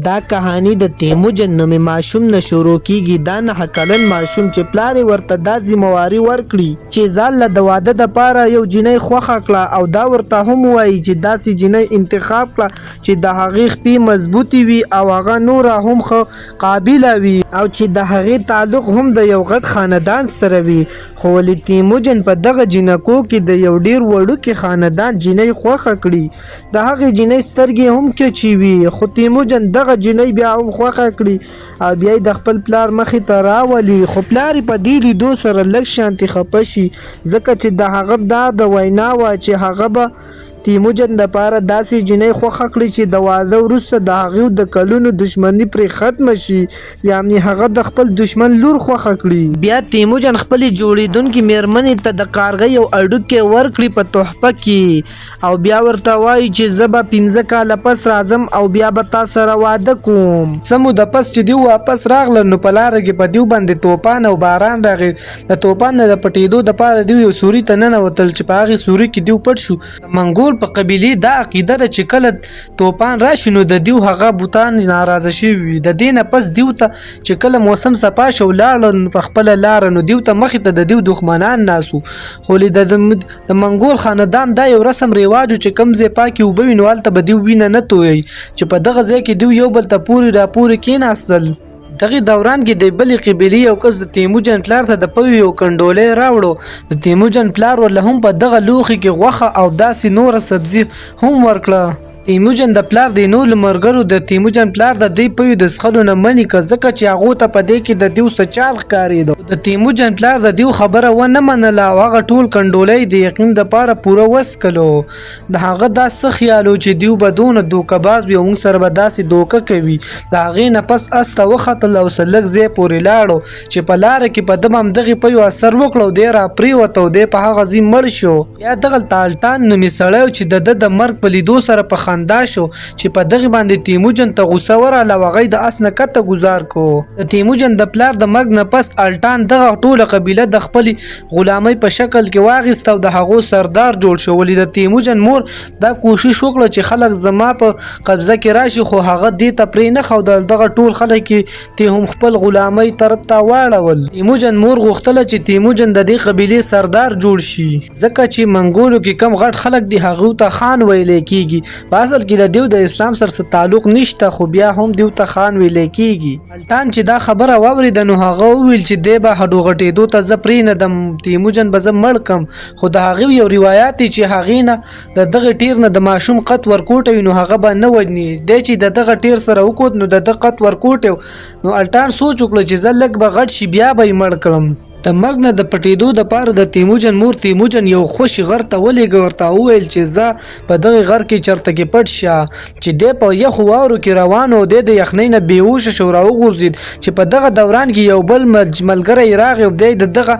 دا کهانی د تیموجن نومي ماشوم نه شروع کیږي. دا 9 کلن ماشوم چې پلار ورته دا ذمہواری ورکړي چې ځان له د واده د پاره یو جنۍ خوښه کړه او دا ورته هم وایي چې داسې جنۍ انتخاب کړه چې د هغې خپې مضبوطې وي او هغه نوره هم ښه قابله وي او چې د هغې تعلق هم د یو غټ خاندان سره وي. خو ولې تیموجن په دغه جنکو کې د یو ډیر وړوکي خاندان جنۍ خوښه کړي. د هغې جنۍ سترګې هم کچې وي خو تیموجن دغه جنۍ بیا هم خوښه کړي او بیا د خپل پلار مخې ته راولي. خو پلار په دې لیدو سره لږ شانتې خفه شي ځکه چې د هغه دا د وینا وه چې هغه به تیموجن د پاره داسې جنۍ خوښه کړي چې د واده وروسته د هغې د کلونو دشمني پرې ختمه شي، یعنې هغه د خپل دشمن لور خوښه کړي. بیا تیموجن خپلې جوړېدونکې مېرمنې ته د کارغۍ یو هډوکی ورکړي په تحفه کې او بیا ورته وایي چې زه به 15 کاله پس راځم او بیا به تا سره واده کوم. څه موده پس چې دیو واپس راغله نو په لاره کې په دیو باندې توپان او باران راغی. د توپان نه د پټېدو دپاره دیو یو سوري ته ننوتل چې په هغې سوري کې دیو پټ شو. د منګول په قبیلې دا عقیده ده چې کله توپان راشي نو د دیو هغه بوتان ناراضه شوي وي. د دې نه پس دیو ته چې کله موسم صفا شو ولاړل په خپله لاره نو دیو ته مخې ته د دیو دښمنان ناست وو. خو د منګول خاندان دا یو رسم رواج چې کوم ځای پاکې اوبه وي نو هلته به دیو وینه نه تویوي چې په دغه ځای کې دیو یو بل ته پورې راپورې کېناستل. دغه دوران کې د بلې قبیلې یو کس د تیموجن پلار ته د پوي یو کنډولی راوړو. د تیموجن پلار ورله هم په دغه لوښي کې غوښه او داسې نوره سبزي هم ورکړه. تیموجن د پلار د نورو ملګرو د تیموجن پلار د دې پوي د څښلو نه منع کړه ځکه چې هغو ته په دې کې د دیو څه چال ښکارېده. د تیموجن پلار د دیو خبره ونه منله او هغه ټول کنډولی د یقین دپاره پوره وڅکلو. د هغه دا څه خیال و چې دیو به دونه دوکهباز وي او موږ سره به داسې دوکه کوي. د هغې نه پس اس ته وختل او څه لږ ځای پورې لاړو چې په لاره کې په ده به همدغې پویو اثر وکړه او دی راپرېوته او دی په هغه ځای مړ شو. بیا دغلته الټان نومي سړی چې د د مرګ په لیدو سره په خندا شو چې په دغه باندې تیموجن ته غوسه ورغله او هغه د اس نه کته ګزار کو. د تیموجن د پلار د مرګ نه پس الټان دغه ټوله قبیله د خپلې غلامۍ په شکل کې واخیسته او د هغو سردار جوړ شو. ولې د تیموجن مور دا کوشش وکړه چې خلک زما په قبضه کې راشي خو هغه دې ته پرې نه ښودل. دغه ټول خلک یې ته هم خپل غلامۍ طرف ته واړول. تیموجن مور غوښتله چې تیموجن د دې قبیلې سردار جوړ شي ځکه چې منګولو کې کم غټ خلک دي هغو ته خان ویلی کېږي. په اصل کې د دیو د اسلام سره تعلق نشته خو بیا هم دیو ته خان ویلی کېږي. الټان چې دا خبره واورېده نو هغه وویل چې دی به هډو غټېدو ته زه پرېنږدم، تیموجن به زه مړ کم. خو د هغې یو روایت دی چې هغې نه د دغه ټیر نه د ماشوم قد ورکوټوي نو هغه به نه وجني. دی چې د دغه ټیر سره وکوت نو د ده قد ورکوټو نو الټان سوچ وکړه چې زه لږ به غټ شي بیا به یې مړ کړم. د مرګ نه د پټېدو دپاره د تیموجن مور تیموجن یو خوشي غر ته ولېږه. ورته وویل چې زه په دغې غر کې چرته کې پټ شه. چې دی په یخو واورو کې روان و دی د یخنۍ نه بېهوشه شو راوغورځېد چې په دغه دوران کې یو بل ملګری راغی او دی د دغه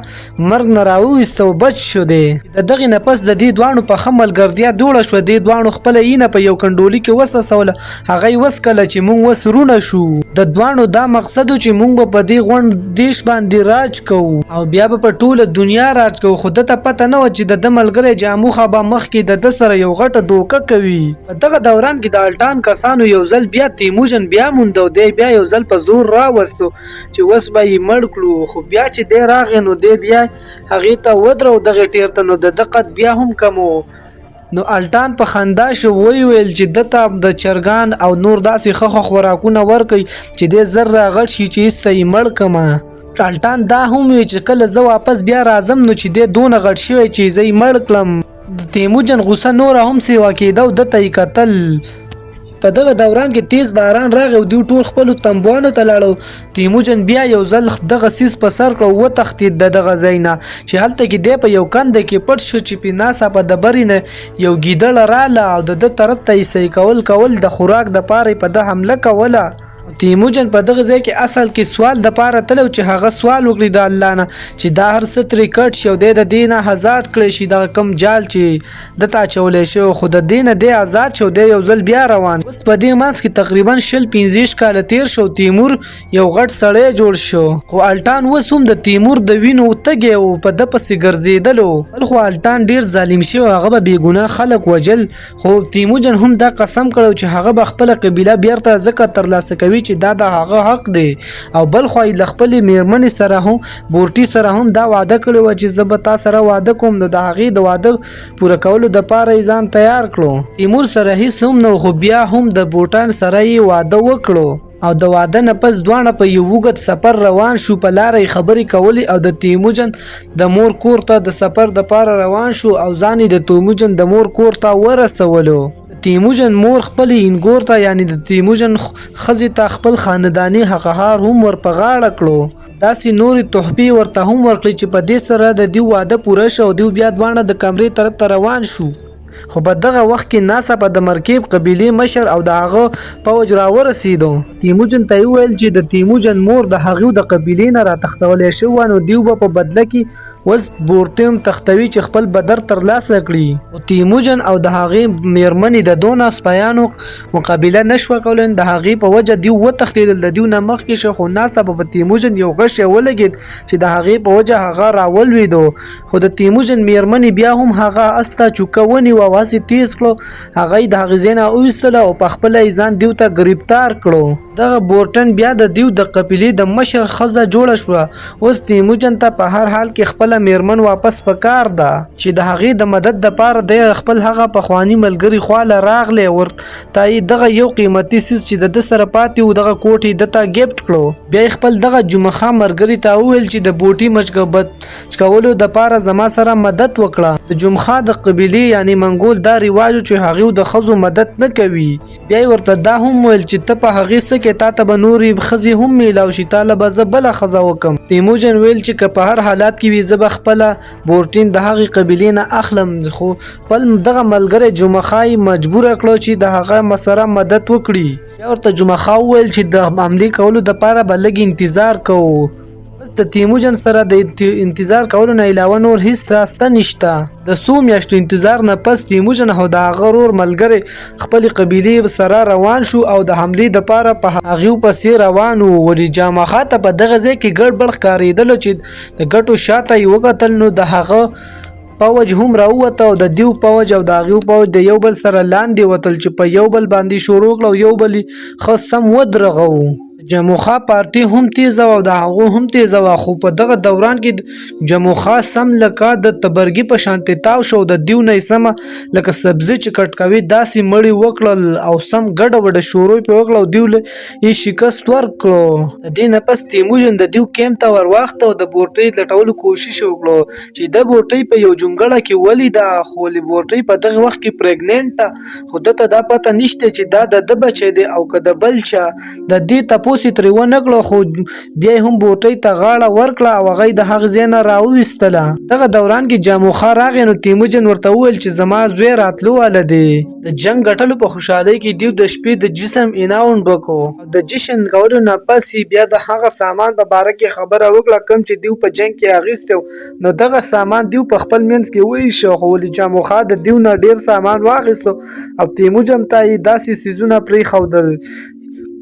مرګ نه راوویسته او بچ شو. دی د دغې نه پس د دې دواړو په ښه ملګرتیا دوړه شوه. دې دواړو خپله اینه په یو کنډولي کې وڅڅوله. هغه یې وڅکله چې موږ وسرونه شو. د دواړو دا مقصد و چې موږ به په دې غونډ دیش باندې راج کوو او بیا به په ټوله دنیا راج کوو. خو ده ته پته نه وه چې د ده ملګری جاموخه به مخکې د ده سره یو غټه دوکه کوي. په دغه دوران کې د الټان کسانو یو ځل بیا تیموجن بیا موند او دی بیا یو ځل په زور راوستو چې وس به یې مړ کړو. خو بیا چې دی راغی نو دی بیا هغې ته ودرو دغې ټیر ته نو د ده قد بیا هم کم و. نو الټان په خندا شو ویل چې ده ته د چرګان او نور داسې ښه خوراکونه ورکوي چې دی زر راغټ شي چې ایسته یې مړ کمه. الټان دا هم وی چې کله زه واپس بیا راځم نو چې دی دونه غټ شوی چې زه یې مړ کړم. د تیموجن غوسه نوره هم سیوا کېده او ده ته یې کتل. په دغه دوران کې تیز باران راغی او دوی ټول خپلو تنبوانو ته لاړو. تیموجن بیا یو ځل دغه سیز په سر کړه او وتښتېد د دغه ځای نه چې هلته کې دی په یو کنده کې پټ شو چې په ناڅاپه د برې نه یو ګیدړه راله او د ده طرف ته یې سیکول د خوراک دپاره یې په ده حمله کوله. تیموجن په دغه ځای کې اصل کې سوال د پاره تلو چې هغه سوال وکړي د الله نه چې دا هر څه ترې کټ شي او د دینه آزاد کړي شي د کم جال چې د تا چولې شو خو د دینه د آزاد شو د یو ځل بیا روان اوس په دې منځ کې تقریبا 15 کال تیر شو تیمور یو غټ سړی جوړ شو خو الټان وسوم د تیمور د وینو تګي او په د پسې ګرځیدلو خو الټان ډیر ظالم شو هغه به بیګناه خلک وجل خو تیموجن هم دا قسم کړو چې هغه به خپل قبيله بیرته زکه ترلاسه کوي چې دا د هغه حق دی او بل خو د خپل میرمنې سره هم بورټي سره هم دا وعده کړی و چې زه به تا سره واده کوم نو د هغې د واده پوره کولو دپاره یې ځان تیار کړو تیمور سره هیڅ هم نه خو بیا هم د بوټان سره یې واده وکړو او د واده نه پس دواړه په یو اوږد سفر روان شو په لاره یې خبرې کولې او د تیموجن د مور کور ته د سفر دپاره روان شو او ځان یې د تیموجن د مور کور ته ورسولو تیموجن مور خپل انګور ته یعنی د تیموجن خزې ته خپل خاندانی حقهار هم ور په غاړه کړو داسې نورې تحفې ورته هم ورکړي چې په دې سره د دې واده پوره شو او دوی بیا دواړه د کمرې طرف ته روان شو خو په دغه وخت کې ناڅاپه د مرکب قبیلې مشر او د هغه پوج راورسېدو تیموجن ته یې وویل چې د تیموجن مور د هغې د قبیلې نه راتښتولی شوی نو دوی به په بدله کې اوس بورټیم تختوي چې خپل بدر ترلاسه کړي تیموجن او د هغې میرمنې د دونه سپیانو مقابله نشوه کولی د هغې په وجه دوی وتښتېدل د دوی نه مخکې شو خو ناڅاپه په تیموجن یو غش ولګېد چې د هغې په وجه هغه راولوېدو خو د تیموجن میرمنې بیا هم هغه اس ته چوکه ونیوه او هسې تیز کړو هغه یې د هغې ځای نه وویستله او په خپله یې ځان دیو ته ګرفتار کړو دغه بورټن بیا د دیو د قبیلې د مشر ښځه جوړه شوه اوس تیموجن ته په هر حال کې خپله میرمن واپس پکار ده چې د هغې د مدد دپاره د خپل هغه پخواني ملګري خواله راغلی ورته یې دغه یو قیمتي څیز چې د ده سره پاتې و دغه کوټ یې ده ته ګفټ کړو بیا یې خپل دغه جمعه ملګري ته وویل چې د بوټي مچکولو دپاره زما سره مدد وکړه د جمعه د قبیلې یعنی منګول دا رواج چې هغې د ښځو مدد نه کوي بیا یې ورته دا هم ویل چې ته په هغې څه کې تا ته به نورې ښځې هم میلاو شي تا له به زه بله ښځه وکړم تیموجن ویل چې که په هر حالات کې وي زه به خپله بورټین د هغې قبیلې نه اخلم خو خپل دغه ملګری جمعه یې مجبوره کړو چې د هغه سره مدد وکړي بیا ورته جمعه وویل چې د حملې کولو دپاره به لږ انتظار کوو بس د تیموجن سره د انتظار کولو نه علاوه نور هیڅ راسته نشته د څو میاشتو انتظار نه پس تیموجن او د هغه ورور ملګری خپلې قبیلې سره روان شو او د حملې دپاره په هغې پسې روان و ولې جامخا ته په دغه ځای کې ګډوډ ښکارېدلو چې د ګټو شاته یې وکتل نو د هغه پوج هم راووته او د دیو پوج او د هغې پوج د یو بل سره لاندې وتل چې په یو بل باندې شروع کړه او یو بل یې ښه سم ودرغوو جموخا پارټي هم تیزه او د هغو هم تیزه وه خو په دغه دوران کې جموخا سم لکه د تبرګي په شانتې تاو شو د دیو نه یې سمه لکه سبزي چې کټ کوي داسې مړی وکړل او سم ګډه وډه شروع پې وکړه او دیو یې شکست ورکړو د دې نه پس تیموجن د دیو کیمپ ته ورواخته او د بورټۍ لټولو کوشش وکړو چې د بورټۍ په یو جونګړه کې ولیده خو ولې بورټۍ په دغه وخت کې پریګننټه خو دته دا پته نشته چې دا د ده بچی دی او که د بل چا د دې تپوس یې ترې ونه کړو خو بیا یې هم بوټۍ ته غاړه ورکړه او هغه یې د هغې ځای نه راوویستله دغه دوران کې جاموخا راغی نو تیموجن ورته وویل چې زما زوی راتلو واله دی د جنګ ګټلو په خوشحالۍ کې دیو د شپې د جسم اناوند وکړو او د جشن کولو نه پس بیا د هغه سامان په باره کې خبره وکړه کوم چې دیو په جنګ کې اخیستی نو دغه سامان دیو په خپل منځ کې وویشه خو ولې جاموخا د دیو نه ډېر سامان واخیستو او تیموجن ته یې داسې څیزونه پرېښودل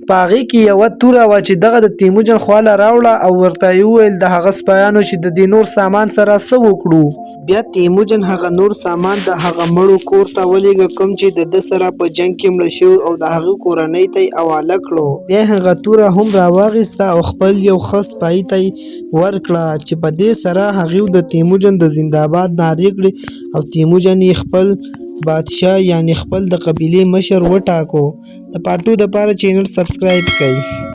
په هغې کې یوه توره وه چې دغه د تیموجن خواله راوړه او ورته یې وویل د هغه سپیانو چې د دې نور سامان سره څه وکړو بیا تیموجن هغه نور سامان د هغه مړو کور ته ولېږه کوم چې د ده سره په جنګ کې مړه شوي او د هغې کورنۍ ته یې حواله کړو بیا هغه توره هم راواخیسته او خپل یو ښه سپي ته یې ورکړه چې په دې سره هغې د تیموجن د زنده‌باد نارې کړې او تیموجن یې خپل بادشاه یعنی خپل د قبیلې مشر وټاکو د پارت 2 دپاره چینل سبسکرایب کړئ